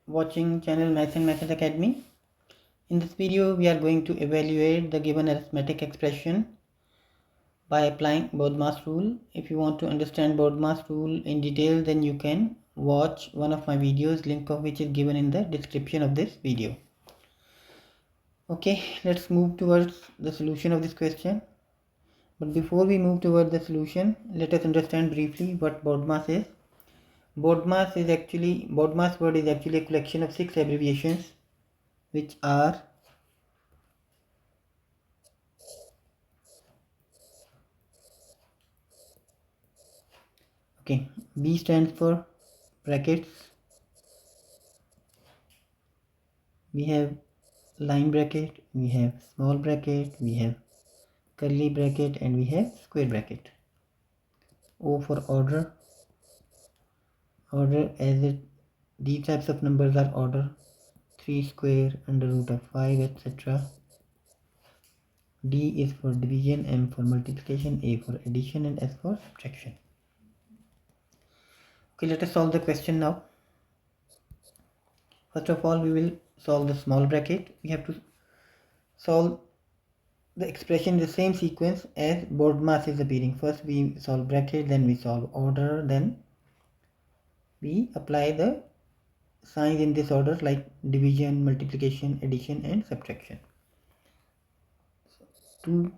Watching channel Maths and Methods Academy. In this video we are going to evaluate the given arithmetic expression by applying BODMAS rule. If you want to understand BODMAS rule in detail, then you can watch one of my videos, link of which is given in the description of this video. Okay, let's move towards the solution of this question. But before we move towards the solution, let us understand briefly what BODMAS is. BODMAS word is actually a collection of 6 abbreviations, which are B stands for brackets, we have line bracket, we have small bracket, we have curly bracket, and we have square bracket. O for order, these types of numbers are order 3 square, under root of 5, etc. D is for division, M for multiplication, A for addition, and S for subtraction. Okay, let us solve the question now. First of all, we will solve the small bracket. We have to solve the expression in the same sequence as BODMAS is appearing. First we solve bracket, then we solve order, then we apply the signs in this order like division, multiplication, addition, and subtraction. So 2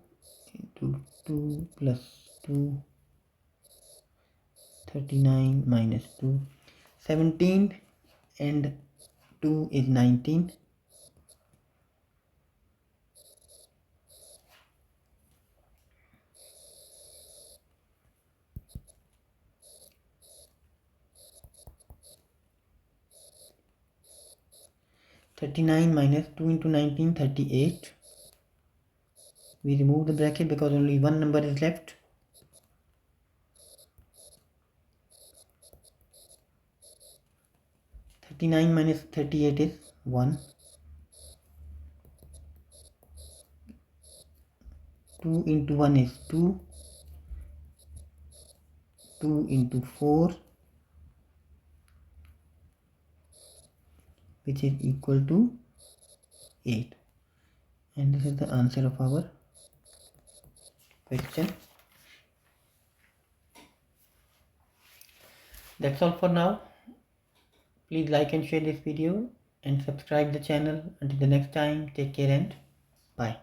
into 2 plus 2, 39 minus 2, 17, and 2 is 19. 39 minus 2 into 19, 38. We remove the bracket because only one number is left. 39 minus 38 is 1. 2 into 1 is 2. 2 into 4, which is equal to 8. And this is the answer of our question. That's all for now. Please like and share this video and subscribe the channel. Until the next time, take care and bye.